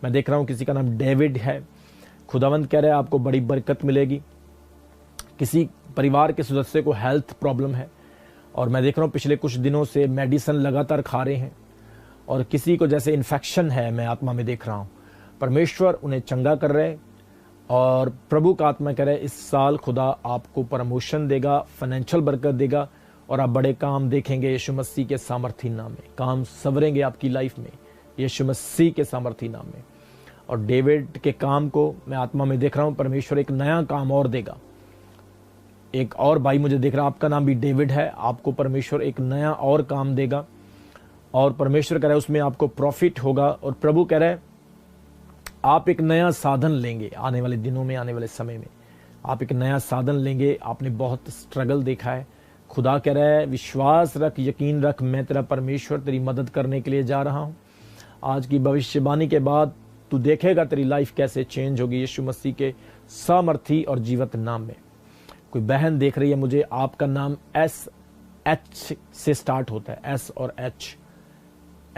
मैं देख रहा हूँ किसी का नाम डेविड है। खुदावंद कह रहा है आपको बड़ी बरकत मिलेगी। किसी परिवार के सदस्य को हेल्थ प्रॉब्लम है और मैं देख रहा हूँ पिछले कुछ दिनों से मेडिसिन लगातार खा रहे हैं और किसी को जैसे इन्फेक्शन है, मैं आत्मा में देख रहा हूँ। परमेश्वर उन्हें चंगा कर रहे हैं और प्रभु का आत्मा कह रहे हैं इस साल खुदा आपको प्रमोशन देगा, फाइनेंशियल बरकत देगा और आप बड़े काम देखेंगे यीशु मसीह के सामर्थी नाम में। काम सवरेंगे आपकी लाइफ में यीशु मसीह के सामर्थी नाम में। और डेविड के काम को मैं आत्मा में देख रहा हूँ, परमेश्वर एक नया काम और देगा। एक और भाई मुझे देख रहा है, आपका नाम भी डेविड है, आपको परमेश्वर एक नया और काम देगा और परमेश्वर कह रहा है उसमें आपको प्रॉफिट होगा। और प्रभु कह रहा है आप एक नया साधन लेंगे आने वाले दिनों में, आने वाले समय में आप एक नया साधन लेंगे। आपने बहुत स्ट्रगल देखा है। खुदा कह रहा है विश्वास रख, यकीन रख, मैं तेरा परमेश्वर तेरी मदद करने के लिए जा रहा हूँ। आज की भविष्यवाणी के बाद तू देखेगा तेरी लाइफ कैसे चेंज होगी यीशु मसीह के सामर्थी और जीवत नाम में। कोई बहन देख रही है मुझे, आपका नाम SH से स्टार्ट होता है, S और H,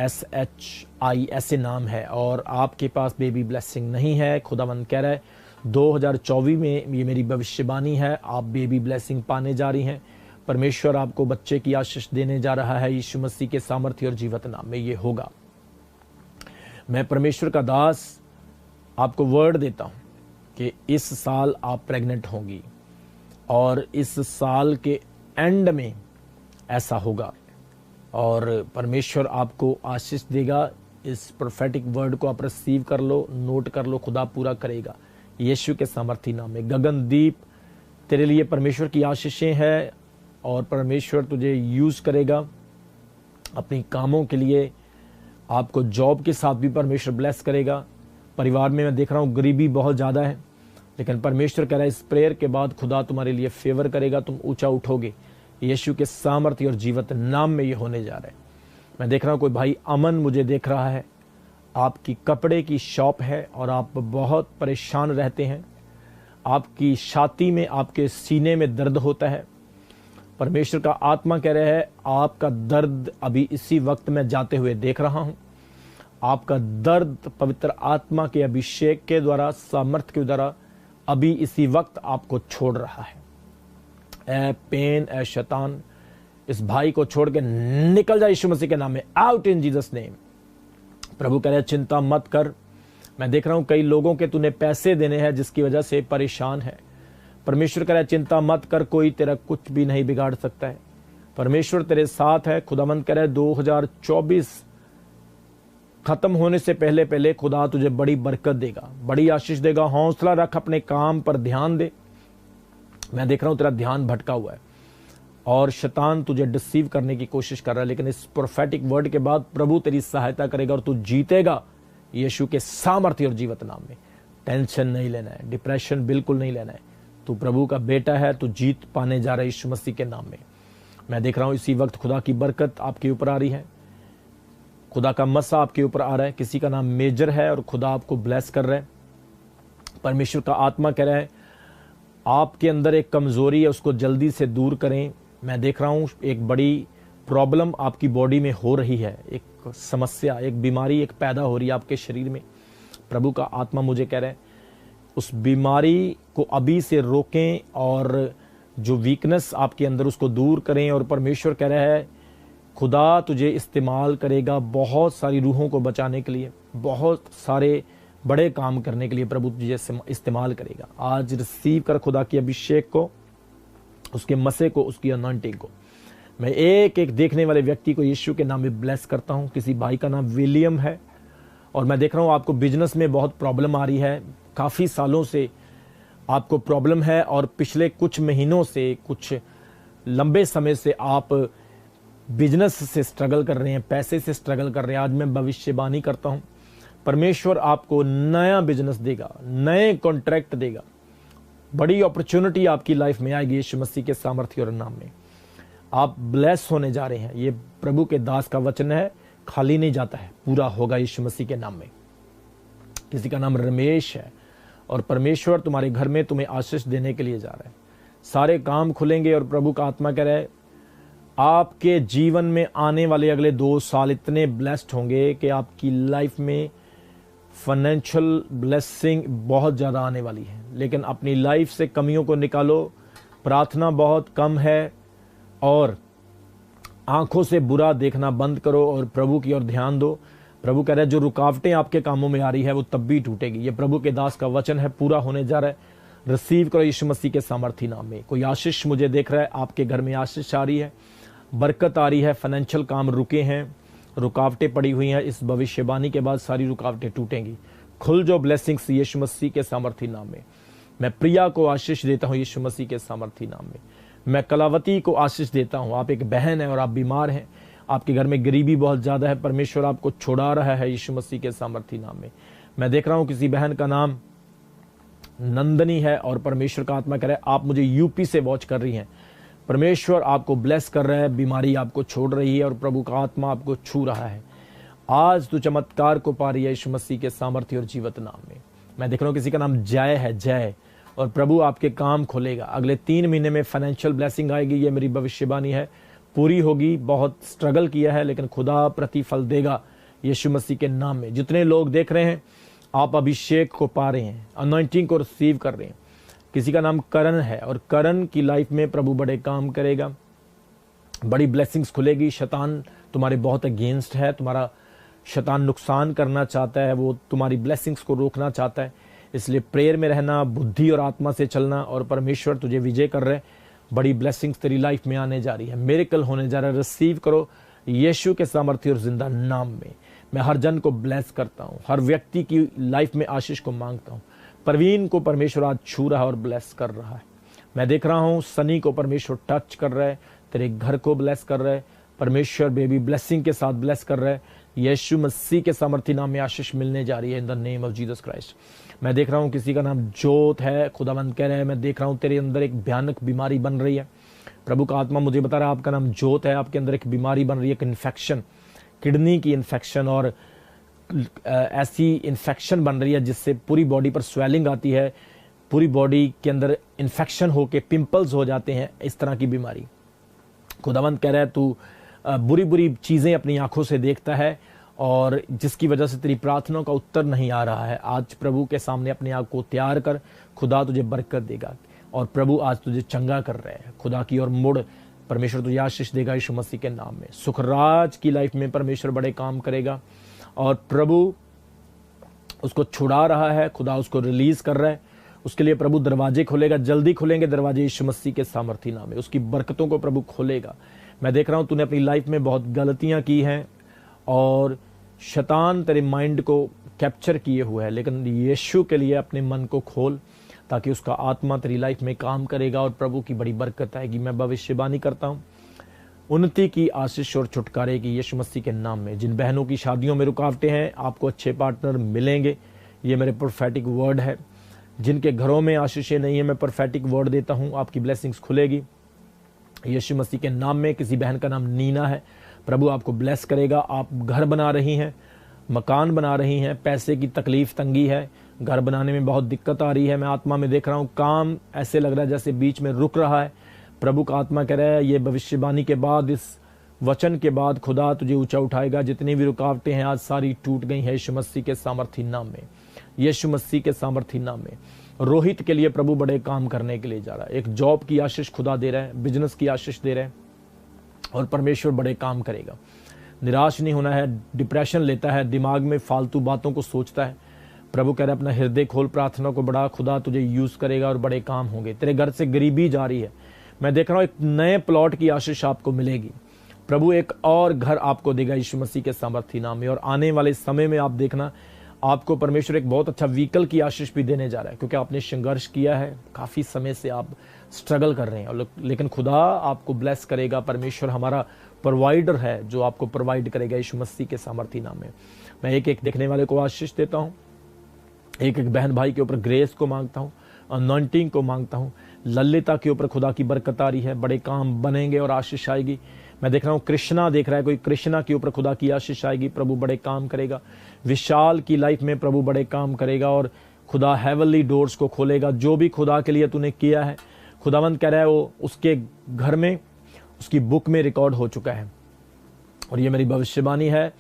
SHI ऐसे नाम है और आपके पास बेबी ब्लेसिंग नहीं है। खुदावंद कह रहा है 2024 में ये मेरी भविष्यवाणी है, आप बेबी ब्लेसिंग पाने जा रही हैं। परमेश्वर आपको बच्चे की आशीष देने जा रहा है यीशु मसीह के सामर्थ्य और जीवत नाम में ये होगा। मैं परमेश्वर का दास आपको वर्ड देता हूं कि इस साल आप प्रेग्नेंट होंगी और इस साल के एंड में ऐसा होगा और परमेश्वर आपको आशीष देगा। इस प्रोफेटिक वर्ड को आप रिसीव कर लो, नोट कर लो, खुदा पूरा करेगा यीशु के सामर्थी नाम में। गगनदीप तेरे लिए परमेश्वर की आशीषें हैं और परमेश्वर तुझे यूज करेगा अपनी कामों के लिए। आपको जॉब के साथ भी परमेश्वर ब्लेस करेगा। परिवार में मैं देख रहा हूँ गरीबी बहुत ज़्यादा है, लेकिन परमेश्वर कह रहा है इस प्रेयर के बाद खुदा तुम्हारे लिए फेवर करेगा, तुम ऊंचा उठोगे। यीशु के सामर्थ्य और जीवत नाम में ये होने जा रहा है। मैं देख रहा हूँ कोई भाई अमन मुझे देख रहा है, आपकी कपड़े की शॉप है और आप बहुत परेशान रहते हैं। आपकी छाती में, आपके सीने में दर्द होता है। परमेश्वर का आत्मा कह रहा है आपका दर्द अभी इसी वक्त में जाते हुए देख रहा हूं। आपका दर्द पवित्र आत्मा के अभिषेक के द्वारा, सामर्थ के द्वारा अभी इसी वक्त आपको छोड़ रहा है। ए पेन, ए शैतान, इस भाई को छोड़ के निकल जा यीशु मसीह के नाम में, आउट इन जीसस नेम। प्रभु कह रहे चिंता मत कर। मैं देख रहा हूं कई लोगों के तूने पैसे देने हैं जिसकी वजह से परेशान है। परमेश्वर कह रहा है चिंता मत कर, कोई तेरा कुछ भी नहीं बिगाड़ सकता है। परमेश्वर तेरे साथ है। खुदावंद कह रहा है 2024 खत्म होने से पहले पहले खुदा तुझे बड़ी बरकत देगा, बड़ी आशीष देगा। हौसला रख, अपने काम पर ध्यान दे। मैं देख रहा हूं तेरा ध्यान भटका हुआ है और शैतान तुझे डिसीव करने की कोशिश कर रहा है, लेकिन इस प्रोफेटिक वर्ड के बाद प्रभु तेरी सहायता करेगा और तू जीतेगा यीशु के सामर्थ्य और जीवत नाम में। टेंशन नहीं लेना है, डिप्रेशन बिल्कुल नहीं लेना है। तू प्रभु का बेटा है, तू जीत पाने जा रहा है यीशु मसीह के नाम में। मैं देख रहा हूं इसी वक्त खुदा की बरकत आपके ऊपर आ रही है, खुदा का मसा आपके ऊपर आ रहा है। किसी का नाम मेजर है और खुदा आपको ब्लेस कर रहा है। परमेश्वर का आत्मा कह रहा है आपके अंदर एक कमजोरी है, उसको जल्दी से दूर करें। मैं देख रहा हूं एक बड़ी प्रॉब्लम आपकी बॉडी में हो रही है, एक समस्या, एक बीमारी एक पैदा हो रही है आपके शरीर में। प्रभु का आत्मा मुझे कह रहा है उस बीमारी को अभी से रोकें और जो वीकनेस आपके अंदर उसको दूर करें। और परमेश्वर कह रहा है खुदा तुझे इस्तेमाल करेगा बहुत सारी रूहों को बचाने के लिए, बहुत सारे बड़े काम करने के लिए प्रभु तुझे इस्तेमाल करेगा। आज रिसीव कर खुदा की अभिषेक को, उसके मसे को, उसकी अनॉइंटिंग को। मैं एक एक देखने वाले व्यक्ति को यीशु के नाम में ब्लेस करता हूं। किसी भाई का नाम विलियम है और मैं देख रहा हूं आपको बिजनेस में बहुत प्रॉब्लम आ रही है, काफ़ी सालों से आपको प्रॉब्लम है और पिछले कुछ महीनों से, कुछ लंबे समय से आप बिजनेस से स्ट्रगल कर रहे हैं, पैसे से स्ट्रगल कर रहे हैं। आज मैं भविष्यवाणी करता हूं परमेश्वर आपको नया बिजनेस देगा, नए कॉन्ट्रैक्ट देगा, बड़ी अपॉर्चुनिटी आपकी लाइफ में आएगी यीशु मसीह के सामर्थ्य और नाम में। आप ब्लेस होने जा रहे हैं। ये प्रभु के दास का वचन है, खाली नहीं जाता है, पूरा होगा यीशु मसीह के नाम में। किसी का नाम रमेश है और परमेश्वर तुम्हारे घर में तुम्हें आशीष देने के लिए जा रहा है। सारे काम खुलेंगे और प्रभु का आत्मा कह रहा है आपके जीवन में आने वाले अगले 2 साल इतने ब्लेस्ड होंगे कि आपकी लाइफ में फाइनेंशियल ब्लेसिंग बहुत ज़्यादा आने वाली है, लेकिन अपनी लाइफ से कमियों को निकालो। प्रार्थना बहुत कम है और आंखों से बुरा देखना बंद करो और प्रभु की ओर ध्यान दो। प्रभु कह रहे हैं जो रुकावटें आपके कामों में आ रही है वो तब भी टूटेगी। ये प्रभु के दास का वचन है, पूरा होने जा रहा है। रिसीव करो यीशु मसीह के सामर्थी नाम में। कोई आशीष मुझे देख रहा है, आपके घर में आशीष आ रही है, बरकत आ रही है। फाइनेंशियल काम रुके हैं, रुकावटें पड़ी हुई हैं, इस भविष्यवाणी के बाद सारी रुकावटें टूटेंगी। खुल जो ब्लेसिंग्स यीशु मसीह के सामर्थी नाम में। मैं प्रिया को आशीष देता हूं यीशु मसीह के सामर्थी नाम में। मैं कलावती को आशीष देता हूं। आप एक बहन है और आप बीमार हैं, आपके घर में गरीबी बहुत ज्यादा है, परमेश्वर आपको छुड़ा रहा है यीशु मसीह के सामर्थी नाम में। मैं देख रहा हूं किसी बहन का नाम नंदनी है और परमेश्वर का आत्मा कह रहा है आप मुझे यूपी से वॉच कर रही हैं, परमेश्वर आपको ब्लेस कर रहा है, बीमारी आपको छोड़ रही है और प्रभु का आत्मा आपको छू रहा है। आज तो चमत्कार को पा रही है यीशु मसीह के सामर्थ्य और जीवित नाम में। मैं देख रहा हूं किसी का नाम जय है, जय, और प्रभु आपके काम खोलेगा। अगले 3 महीने में फाइनेंशियल ब्लेसिंग आएगी, ये मेरी भविष्यवाणी है, पूरी होगी। बहुत स्ट्रगल किया है लेकिन खुदा प्रतिफल देगा यीशु मसीह के नाम में। जितने लोग देख रहे हैं आप अभिषेक को पा रहे हैं, अनॉइंटिंग को रिसीव कर रहे हैं। किसी का नाम करण है और करण की लाइफ में प्रभु बड़े काम करेगा, बड़ी ब्लेसिंग्स खुलेगी। शैतान तुम्हारे बहुत अगेंस्ट है, तुम्हारा शैतान नुकसान करना चाहता है, वो तुम्हारी ब्लेसिंग्स को रोकना चाहता है। इसलिए प्रेयर में रहना, बुद्धि और आत्मा से चलना, और परमेश्वर तुझे विजय कर रहे हैं। बड़ी ब्लेसिंग्स तेरी लाइफ में आने जा रही है, मिरेकल होने जा रहा है। रिसीव करो यीशु के सामर्थ्य और जिंदा नाम में। मैं हर जन को ब्लेस करता हूँ, हर व्यक्ति की लाइफ में आशीष को मांगता हूँ। प्रवीण को परमेश्वर आज छू रहा है और ब्लेस कर रहा है। मैं देख रहा हूँ सनी को परमेश्वर टच कर रहा है, तेरे घर को ब्लेस कर रहा है। परमेश्वर बेबी ब्लेसिंग के साथ ब्लेस कर रहा है। यीशु मसीह के सामर्थी नाम में आशीष मिलने जा रही है in the name of Jesus Christ. मैं देख रहा हूँ किसी का नाम जोत है, खुदावंद कह रहे हैं मैं देख रहा हूँ तेरे अंदर एक भयानक बीमारी बन रही है। प्रभु का आत्मा मुझे बता रहा है आपका नाम जोत है, आपके अंदर एक बीमारी बन रही है, एक इन्फेक्शन, किडनी की इन्फेक्शन, और ऐसी इन्फेक्शन बन रही है जिससे पूरी बॉडी पर स्वेलिंग आती है, पूरी बॉडी के अंदर इन्फेक्शन होके पिंपल्स हो जाते हैं, इस तरह की बीमारी। खुदावंद कह रहा है तू बुरी बुरी चीज़ें अपनी आंखों से देखता है और जिसकी वजह से तेरी प्रार्थनाओं का उत्तर नहीं आ रहा है। आज प्रभु के सामने अपने आप को तैयार कर, खुदा तुझे बरकत देगा और प्रभु आज तुझे चंगा कर रहे हैं। खुदा की ओर मुड़, परमेश्वर तुझे आशीष देगा यीशु मसीह के नाम में। सुखराज की लाइफ में परमेश्वर बड़े काम करेगा और प्रभु उसको छुड़ा रहा है, खुदा उसको रिलीज कर रहा है। उसके लिए प्रभु दरवाजे खोलेगा, जल्दी खुलेंगे दरवाजे यीशु मसीह के सामर्थी नाम में। उसकी बरकतों को प्रभु खोलेगा। मैं देख रहा हूं तूने अपनी लाइफ में बहुत गलतियां की हैं और शैतान तेरे माइंड को कैप्चर किए हुए है, लेकिन यीशु के लिए अपने मन को खोल ताकि उसका आत्मा तेरी लाइफ में काम करेगा और प्रभु की बड़ी बरकत आएगी। मैं भविष्यवाणी करता हूं उन्नति की, आशीष और छुटकारे की यीशु मसीह के नाम में। जिन बहनों की शादियों में रुकावटें हैं, आपको अच्छे पार्टनर मिलेंगे, ये मेरे प्रोफेटिक वर्ड है। जिनके घरों में आशीषें नहीं है, मैं प्रोफेटिक वर्ड देता हूं, आपकी ब्लेसिंग्स खुलेगी यीशु मसीह के नाम में। किसी बहन का नाम नीना है, प्रभु आपको ब्लेस करेगा। आप घर बना रही हैं, मकान बना रही हैं, पैसे की तकलीफ तंगी है, घर बनाने में बहुत दिक्कत आ रही है। मैं आत्मा में देख रहा हूँ काम ऐसे लग रहा है जैसे बीच में रुक रहा है। प्रभु का आत्मा कह रहा है ये भविष्यवाणी के बाद, इस वचन के बाद खुदा तुझे ऊंचा उठाएगा। जितनी भी रुकावटें हैं आज सारी टूट गई हैं यीशु मसीह के सामर्थी नाम में, यीशु मसीह के सामर्थी नाम में। रोहित के लिए प्रभु बड़े काम करने के लिए जा रहा है। एक जॉब की आशीष खुदा दे रहा है, बिजनेस की आशीष दे रहे हैं और परमेश्वर बड़े काम करेगा। निराश नहीं होना है। डिप्रेशन लेता है, दिमाग में फालतू बातों को सोचता है, प्रभु कह रहा है अपना हृदय खोल, प्रार्थना को बढ़ा, खुदा तुझे यूज करेगा और बड़े काम होंगे। तेरे घर से गरीबी जा रही है, मैं देख रहा हूं एक नए प्लॉट की आशीष आपको मिलेगी। प्रभु एक और घर आपको देगा यीशु मसीह के सामर्थी नाम में। और आने वाले समय में आप देखना आपको परमेश्वर एक बहुत अच्छा व्हीकल की आशीष भी देने जा रहा है, क्योंकि आपने संघर्ष किया है, काफी समय से आप स्ट्रगल कर रहे हैं, लेकिन खुदा आपको ब्लेस करेगा। परमेश्वर हमारा प्रोवाइडर है जो आपको प्रोवाइड करेगा यीशु मसीह के सामर्थी नाम में। मैं एक एक देखने वाले को आशीष देता हूँ, एक एक बहन भाई के ऊपर ग्रेस को मांगता हूँ, अनॉइंटिंग को मांगता हूँ। ललिता के ऊपर खुदा की बरकत आ रही है, बड़े काम बनेंगे और आशीष आएगी। मैं देख रहा हूँ कृष्णा देख रहा है कोई, कृष्णा के ऊपर खुदा की आशीष आएगी, प्रभु बड़े काम करेगा। विशाल की लाइफ में प्रभु बड़े काम करेगा और खुदा हेवनली डोर्स को खोलेगा। जो भी खुदा के लिए तूने किया है, खुदावंद कह रहा है वो उसके घर में, उसकी बुक में रिकॉर्ड हो चुका है। और ये मेरी भविष्यवाणी है,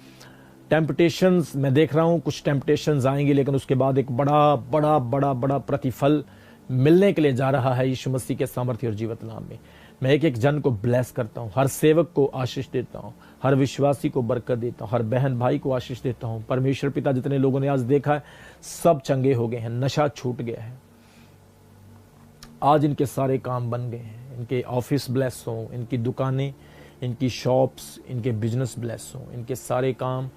टेम्पटेशंस मैं देख रहा हूं, कुछ टेम्पटेशंस आएंगी, लेकिन उसके बाद एक बड़ा बड़ा बड़ा बड़ा प्रतिफल मिलने के लिए जा रहा है यीशु मसीह के सामर्थ्य और जीवित नाम में। मैं एक एक जन को ब्लेस करता हूं, हर सेवक को आशीष देता हूं, हर विश्वासी को बरकत देता हूं, हर बहन भाई को आशीष देता हूं। परमेश्वर पिता, जितने लोगों ने आज देखा है सब चंगे हो गए हैं, नशा छूट गया है, आज इनके सारे काम बन गए हैं, इनके ऑफिस ब्लेस हो, इनकी दुकानें, इनकी शॉप्स, इनके बिजनेस ब्लेस हो, इनके सारे काम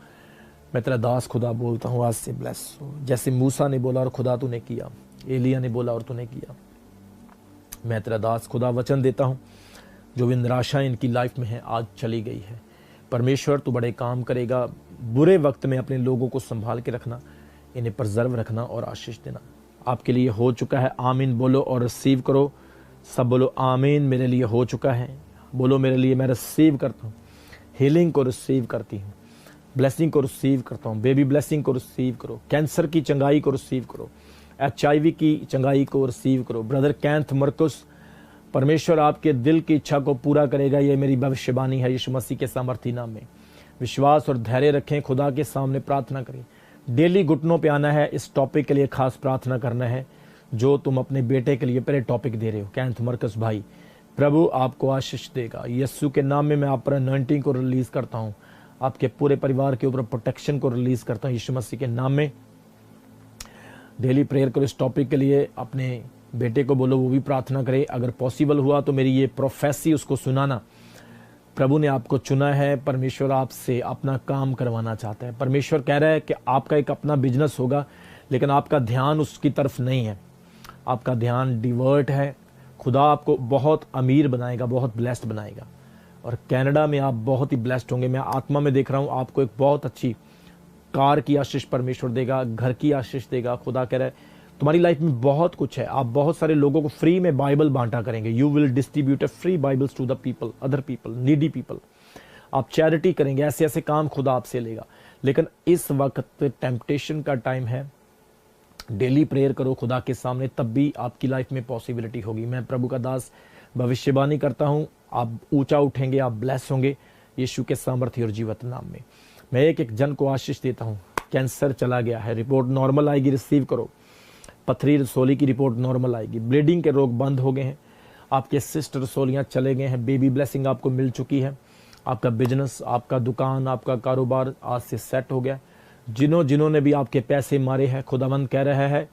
मैं तेरा दास खुदा बोलता हूँ आज से ब्लेस हो। जैसे मूसा ने बोला और खुदा तूने किया, एलिया ने बोला और तूने किया। मैं तेरा दास खुदा वचन देता हूँ, जो भी निराशा इनकी लाइफ में है आज चली गई है। परमेश्वर तू बड़े काम करेगा, बुरे वक्त में अपने लोगों को संभाल के रखना, इन्हें प्रिजर्व रखना और आशीष देना। आपके लिए हो चुका है, आमीन बोलो और रिसीव करो। सब बोलो आमीन। मेरे लिए हो चुका है, बोलो मेरे लिए, मैं रिसीव करता हूँ, हीलिंग को रिसीव करती हूँ, ब्लेसिंग को रिसीव करता हूँ, बेबी ब्लेसिंग को रिसीव करो, कैंसर की चंगाई को रिसीव करो, HIV की चंगाई को रिसीव करो। ब्रदर कैंथ मरकुस, परमेश्वर आपके दिल की इच्छा को पूरा करेगा, ये मेरी भविष्यवाणी है यीशु मसीह के सामर्थी नाम में। विश्वास और धैर्य रखें, खुदा के सामने प्रार्थना करें, डेली घुटनों पे आना है, इस टॉपिक के लिए खास प्रार्थना करना है जो तुम अपने बेटे के लिए पहले टॉपिक दे रहे हो। कैंथ मरकस भाई, प्रभु आपको आशीष देगा। यीशु के नाम में मैं आप पर अनॉइंटिंग को रिलीज करता हूँ, आपके पूरे परिवार के ऊपर प्रोटेक्शन को रिलीज करता हूँ यीशु मसीह के नाम में। डेली प्रेयर करो इस टॉपिक के लिए, अपने बेटे को बोलो वो भी प्रार्थना करे। अगर पॉसिबल हुआ तो मेरी ये प्रोफेसी उसको सुनाना। प्रभु ने आपको चुना है, परमेश्वर आपसे अपना काम करवाना चाहता है। परमेश्वर कह रहा है कि आपका एक अपना बिजनेस होगा, लेकिन आपका ध्यान उसकी तरफ नहीं है, आपका ध्यान डिवर्ट है। खुदा आपको बहुत अमीर बनाएगा, बहुत ब्लेस्ड बनाएगा, और कनाडा में आप बहुत ही ब्लेस्ड होंगे। मैं आत्मा में देख रहा हूँ आपको एक बहुत अच्छी कार की आशीष परमेश्वर देगा, घर की आशीष देगा। खुदा कह रहा है तुम्हारी लाइफ में बहुत कुछ है, आप बहुत सारे लोगों को फ्री में बाइबल बांटा करेंगे। You will distribute free Bibles to the people, other people, needy people. आप चैरिटी करेंगे, ऐसे ऐसे काम खुदा आपसे लेगा। लेकिन इस वक्त टेम्पटेशन का टाइम है, डेली प्रेयर करो खुदा के सामने, तब भी आपकी लाइफ में पॉसिबिलिटी होगी। मैं प्रभु का दास भविष्यवाणी करता हूँ, आप ऊंचा उठेंगे, आप ब्लेस होंगे यीशु के सामर्थ्य और जीवित नाम में। मैं एक एक जन को आशीष देता हूँ। कैंसर चला गया है, रिपोर्ट नॉर्मल आएगी, रिसीव करो। पथरी रसोली की रिपोर्ट नॉर्मल आएगी। ब्लीडिंग के रोग बंद हो गए हैं, आपके सिस्ट रसोलियाँ चले गए हैं। बेबी ब्लेसिंग आपको मिल चुकी है। आपका बिजनेस, आपका दुकान, आपका कारोबार आज से सेट हो गया। जिन्होंने भी आपके पैसे मारे हैं, खुदावंद कह रहा है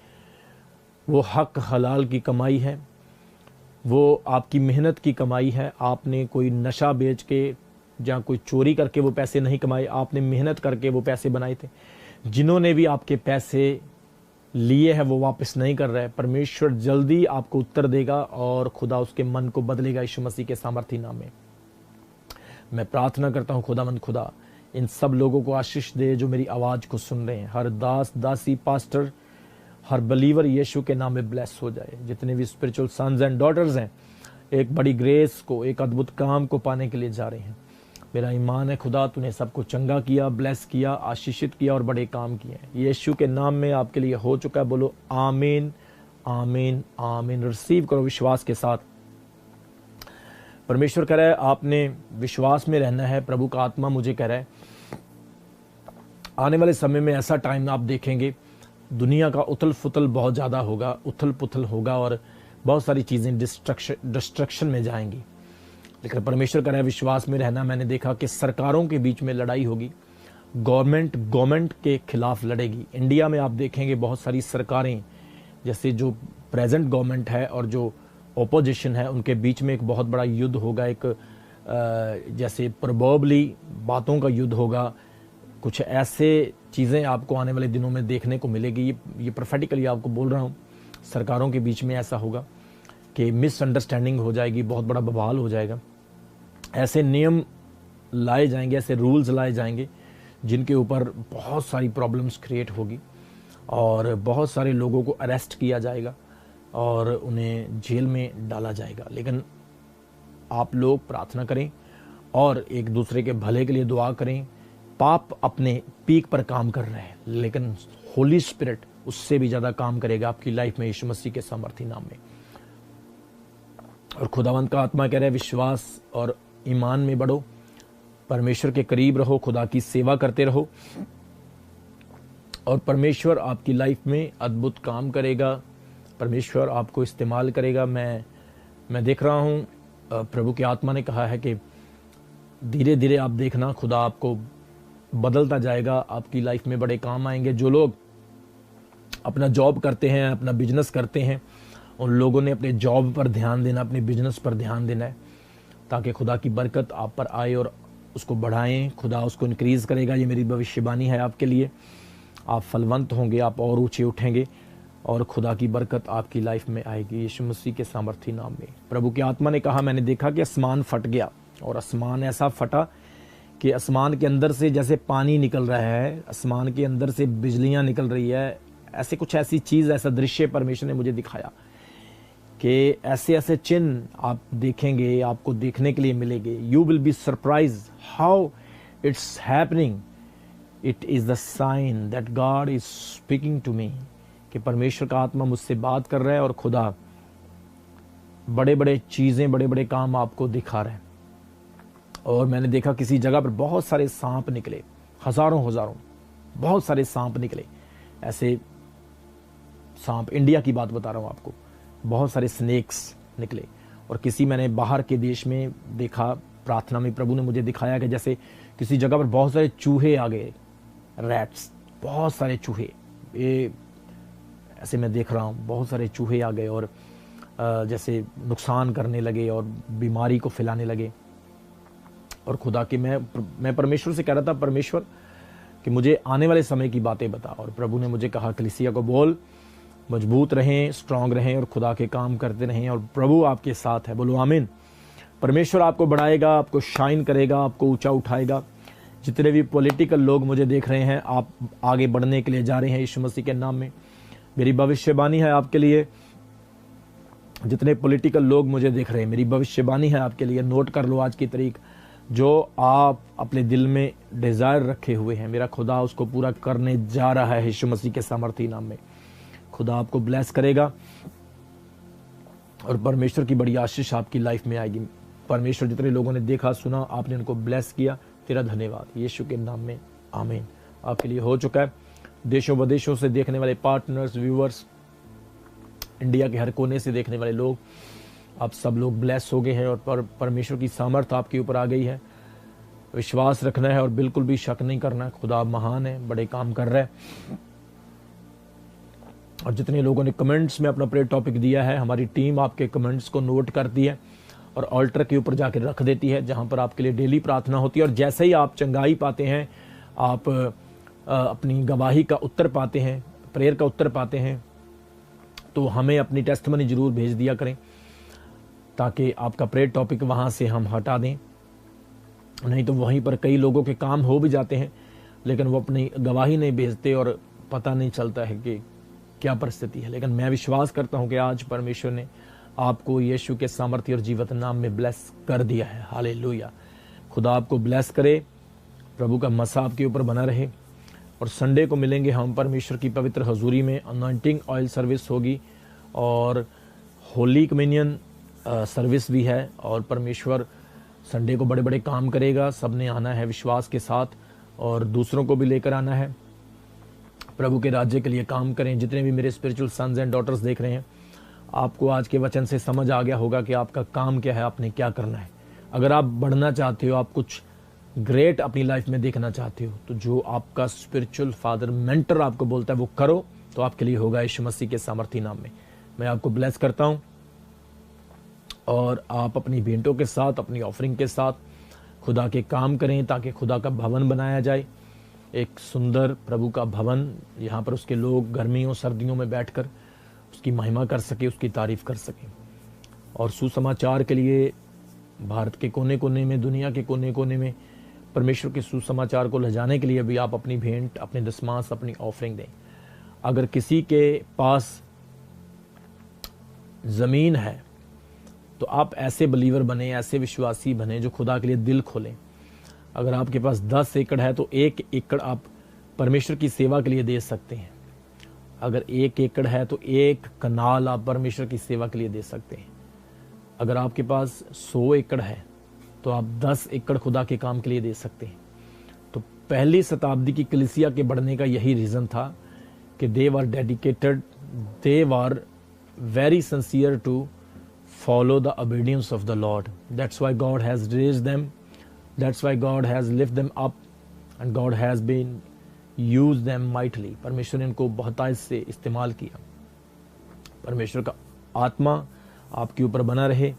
वो हक हलाल की कमाई है, वो आपकी मेहनत की कमाई है। आपने कोई नशा बेच के या कोई चोरी करके वो पैसे नहीं कमाए, आपने मेहनत करके वो पैसे बनाए थे। जिन्होंने भी आपके पैसे लिए हैं वो वापस नहीं कर रहे। परमेश्वर जल्दी आपको उत्तर देगा और खुदा उसके मन को बदलेगा यीशु मसीह के सामर्थी नाम में। मैं प्रार्थना करता हूँ खुदावंद खुदा इन सब लोगों को आशीष दे जो मेरी आवाज़ को सुन रहे हैं। हर दास, दासी, पास्टर, हर बलीवर यीशु के नाम में ब्लेस हो जाए। जितने भी स्पिरिचुअल सन्स एंड डॉटर्स हैं, एक बड़ी ग्रेस को, एक अद्भुत काम को पाने के लिए जा रहे हैं। मेरा ईमान है खुदा तूने सबको चंगा किया, ब्लेस किया, आशीषित किया और बड़े काम किए हैं। यीशु के नाम में आपके लिए हो चुका है। बोलो आमीन, आमीन, आमीन। रिसीव करो विश्वास के साथ। परमेश्वर कह रहा है आपने विश्वास में रहना है। प्रभु का आत्मा मुझे कह रहा है आने वाले समय में ऐसा टाइम आप देखेंगे, दुनिया का उथल फुथल बहुत ज़्यादा होगा, उथल पुथल होगा और बहुत सारी चीज़ें डिस्ट्रक्शन में जाएंगी। लेकिन परमेश्वर कह रहा है विश्वास में रहना। मैंने देखा कि सरकारों के बीच में लड़ाई होगी, गवर्नमेंट के खिलाफ लड़ेगी। इंडिया में आप देखेंगे बहुत सारी सरकारें, जैसे जो प्रेजेंट गवर्नमेंट है और जो ओपोजिशन है, उनके बीच में एक बहुत बड़ा युद्ध होगा। एक जैसे प्रोबेबली बातों का युद्ध होगा। कुछ ऐसे चीज़ें आपको आने वाले दिनों में देखने को मिलेगी। ये प्रोफेटिकली आपको बोल रहा हूँ। सरकारों के बीच में ऐसा होगा कि मिसअंडरस्टैंडिंग हो जाएगी, बहुत बड़ा बवाल हो जाएगा। ऐसे नियम लाए जाएंगे, ऐसे रूल्स लाए जाएंगे जिनके ऊपर बहुत सारी प्रॉब्लम्स क्रिएट होगी और बहुत सारे लोगों को अरेस्ट किया जाएगा और उन्हें जेल में डाला जाएगा। लेकिन आप लोग प्रार्थना करें और एक दूसरे के भले के लिए दुआ करें। पाप अपने पीक पर काम कर रहे हैं, लेकिन होली स्पिरिट उससे भी ज़्यादा काम करेगा आपकी लाइफ में यीशु मसीह के सामर्थी नाम में। और खुदावंत का आत्मा कह रहा है विश्वास और ईमान में बढ़ो, परमेश्वर के करीब रहो, खुदा की सेवा करते रहो और परमेश्वर आपकी लाइफ में अद्भुत काम करेगा। परमेश्वर आपको इस्तेमाल करेगा। मैं देख रहा हूँ, प्रभु की आत्मा ने कहा है कि धीरे धीरे आप देखना, खुदा आपको बदलता जाएगा, आपकी लाइफ में बड़े काम आएंगे। जो लोग अपना जॉब करते हैं, अपना बिजनेस करते हैं, उन लोगों ने अपने जॉब पर ध्यान देना, अपने बिजनेस पर ध्यान देना है, ताकि खुदा की बरकत आप पर आए और उसको बढ़ाएं। खुदा उसको इंक्रीज़ करेगा। ये मेरी भविष्यवाणी है आपके लिए। आप फलवंत होंगे, आप और ऊंचे उठेंगे और खुदा की बरकत आपकी लाइफ में आएगी, यीशु मसीह के सामर्थी नाम में। प्रभु की आत्मा ने कहा, मैंने देखा कि आसमान फट गया और आसमान ऐसा फटा कि आसमान के अंदर से जैसे पानी निकल रहा है, आसमान के अंदर से बिजलियां निकल रही है, ऐसे कुछ ऐसी चीज़, ऐसा दृश्य परमेश्वर ने मुझे दिखाया कि ऐसे ऐसे चिन्ह आप देखेंगे, आपको देखने के लिए मिलेंगे। You will be surprise how it's happening. It is the sign that God is speaking to me, कि परमेश्वर का आत्मा मुझसे बात कर रहा है और खुदा बड़े बड़े चीज़ें, बड़े बड़े काम आपको दिखा रहे हैं। और मैंने देखा किसी जगह पर बहुत सारे सांप निकले, हजारों हजारों बहुत सारे सांप निकले। ऐसे सांप, इंडिया की बात बता रहा हूँ आपको, बहुत सारे स्नेक्स निकले। और किसी मैंने बाहर के देश में देखा, प्रार्थना में प्रभु ने मुझे दिखाया कि जैसे किसी जगह पर बहुत सारे चूहे आ गए, रैट्स, बहुत सारे चूहे, ये ऐसे मैं देख रहा हूँ, बहुत सारे चूहे आ गए और जैसे नुकसान करने लगे और बीमारी को फैलाने लगे। और खुदा की मैं परमेश्वर से कह रहा था, परमेश्वर कि मुझे आने वाले समय की बातें बता। और प्रभु ने मुझे कहा, कलीसिया को बोल, मजबूत रहें, स्ट्रांग रहें और खुदा के काम करते रहें और प्रभु आपके साथ है। बोलो आमीन। परमेश्वर आपको बढ़ाएगा, आपको शाइन करेगा, आपको ऊंचा उठाएगा। जितने भी पॉलिटिकल लोग मुझे देख रहे हैं, आप आगे बढ़ने के लिए जा रहे हैं यीशु मसीह के नाम में। मेरी भविष्यवाणी है आपके लिए। जितने पॉलिटिकल लोग मुझे देख रहे हैं, मेरी भविष्यवाणी है आपके लिए। नोट कर लो आज की तारीख। जो आप अपने दिल में डिजायर रखे हुए हैं, मेरा खुदा उसको पूरा करने जा रहा है यीशु मसीह के सामर्थी नाम में। खुदा आपको ब्लेस करेगा और परमेश्वर की बड़ी आशीष आपकी लाइफ में आएगी। परमेश्वर जितने लोगों ने देखा, सुना, आपने उनको ब्लेस किया, तेरा धन्यवाद यीशु के नाम में, आमीन। आपके लिए हो चुका है। देशों विदेशों से देखने वाले पार्टनर्स, व्यूअर्स, इंडिया के हर कोने से देखने वाले लोग, आप सब लोग ब्लेस हो गए हैं और परमेश्वर की सामर्थ आपके ऊपर आ गई है। विश्वास रखना है और बिल्कुल भी शक नहीं करना है। खुदा महान है, बड़े काम कर रहा है। और जितने लोगों ने कमेंट्स में अपना प्रेयर टॉपिक दिया है, हमारी टीम आपके कमेंट्स को नोट करती है और ऑल्टर के ऊपर जाकर रख देती है, जहां पर आपके लिए डेली प्रार्थना होती है। और जैसे ही आप चंगाई पाते हैं, आप अपनी गवाही का उत्तर पाते हैं, प्रेयर का उत्तर पाते हैं, तो हमें अपनी टेस्टमनी जरूर भेज दिया करें, ताकि आपका प्रेयर टॉपिक वहां से हम हटा दें। नहीं तो वहीं पर कई लोगों के काम हो भी जाते हैं, लेकिन वो अपनी गवाही नहीं भेजते और पता नहीं चलता है कि क्या परिस्थिति है। लेकिन मैं विश्वास करता हूं कि आज परमेश्वर ने आपको यीशु के सामर्थ्य और जीवित नाम में ब्लेस कर दिया है। हालेलुया। खुदा आपको ब्लेस करे, प्रभु का मसा आपके ऊपर बना रहे। और संडे को मिलेंगे हम परमेश्वर की पवित्र हजूरी में। अनॉइंटिंग ऑयल सर्विस होगी और होली कम्युनियन सर्विस भी है। और परमेश्वर संडे को बड़े बड़े काम करेगा। सबने आना है विश्वास के साथ और दूसरों को भी लेकर आना है। प्रभु के राज्य के लिए काम करें। जितने भी मेरे स्पिरिचुअल सन्स एंड डॉटर्स देख रहे हैं, आपको आज के वचन से समझ आ गया होगा कि आपका काम क्या है, आपने क्या करना है। अगर आप बढ़ना चाहते हो, आप कुछ ग्रेट अपनी लाइफ में देखना चाहते हो, तो जो आपका स्पिरिचुअल फादर, मेंटर आपको बोलता है वो करो, तो आपके लिए होगा यीशु मसीह के सामर्थी नाम में। मैं आपको ब्लेस करता हूं और आप अपनी भेंटों के साथ, अपनी ऑफरिंग के साथ खुदा के काम करें, ताकि खुदा का भवन बनाया जाए, एक सुंदर प्रभु का भवन। यहाँ पर उसके लोग गर्मियों सर्दियों में बैठकर उसकी महिमा कर सके, उसकी तारीफ कर सके। और सुसमाचार के लिए भारत के कोने कोने में, दुनिया के कोने कोने में परमेश्वर के सुसमाचार को ले जाने के लिए भी आप अपनी भेंट, अपने दशमांश, अपनी ऑफरिंग दें। अगर किसी के पास जमीन है तो आप ऐसे बिलीवर बने, ऐसे विश्वासी बने जो खुदा के लिए दिल खोलें। अगर आपके पास 10 एकड़ है तो 1 एकड़ आप परमेश्वर की सेवा के लिए दे सकते हैं। अगर 1 एकड़ है तो 1 कनाल आप परमेश्वर की सेवा के लिए दे सकते हैं। अगर आपके पास 100 एकड़ है तो आप 10 एकड़ खुदा के काम के लिए दे सकते हैं। तो पहली शताब्दी की कलीसिया के बढ़ने का यही रीज़न था कि they were dedicated, they were very sincere to follow the obedience of the Lord. That's why God has raised them. That's why God has lifted them up and God has been used them mightily. परमेश्वर ने इनको बहुतायत से इस्तेमाल किया। परमेश्वर का आत्मा आपके ऊपर बना रहे,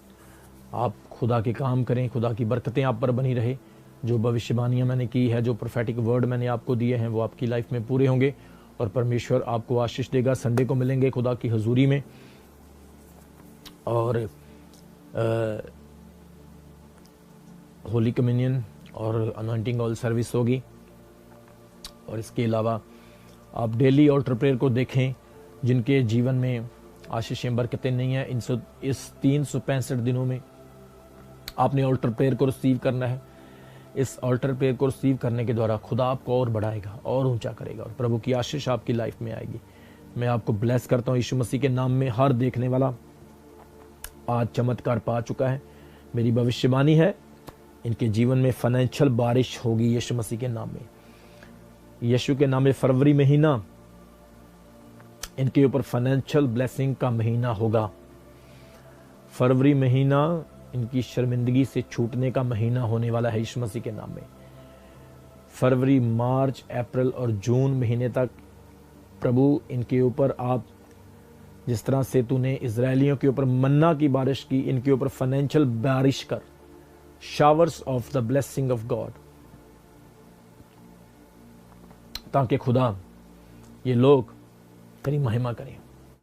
आप खुदा के काम करें, खुदा की बरकतें आप पर बनी रहे। जो भविष्यवाणियां मैंने की है, जो प्रोफेटिक वर्ड मैंने आपको दिए हैं, वो आपकी लाइफ में पूरे होंगे और परमेश्वर आपको आशीष देगा। संडे को मिलेंगे खुदा की हजूरी में और होली कम्युनियन और अनॉइंटिंग ऑयल सर्विस होगी। और इसके अलावा आप डेली ऑल्टर प्रेयर को देखें। जिनके जीवन में आशीषें बरकतें नहीं हैं, इस 365 दिनों में आपने ऑल्टर प्रेयर को रिसीव करना है। इस ऑल्टर प्रेयर को रिसीव करने के द्वारा खुदा आपको और बढ़ाएगा और ऊंचा करेगा और प्रभु की आशीष आपकी लाइफ में आएगी। मैं आपको ब्लेस करता हूँ यीशु मसीह के नाम में। हर देखने वाला आज चमत्कार पा चुका है। मेरी भविष्यवाणी है, इनके जीवन में फाइनेंशियल बारिश होगी यीशु मसीह के नाम में। यीशु के नाम में फरवरी महीना इनके ऊपर फाइनेंशियल ब्लेसिंग का महीना होगा। फरवरी महीना इनकी शर्मिंदगी से छूटने का महीना होने वाला है यीशु मसीह के नाम में। फरवरी, मार्च, अप्रैल और जून महीने तक प्रभु इनके ऊपर, आप जिस तरह से तूने इजरायलियों के ऊपर मन्ना की बारिश की, इनके ऊपर फाइनेंशियल बारिश कर, showers of the blessing of God, ताकि खुदा ये लोग तेरी महिमा करें।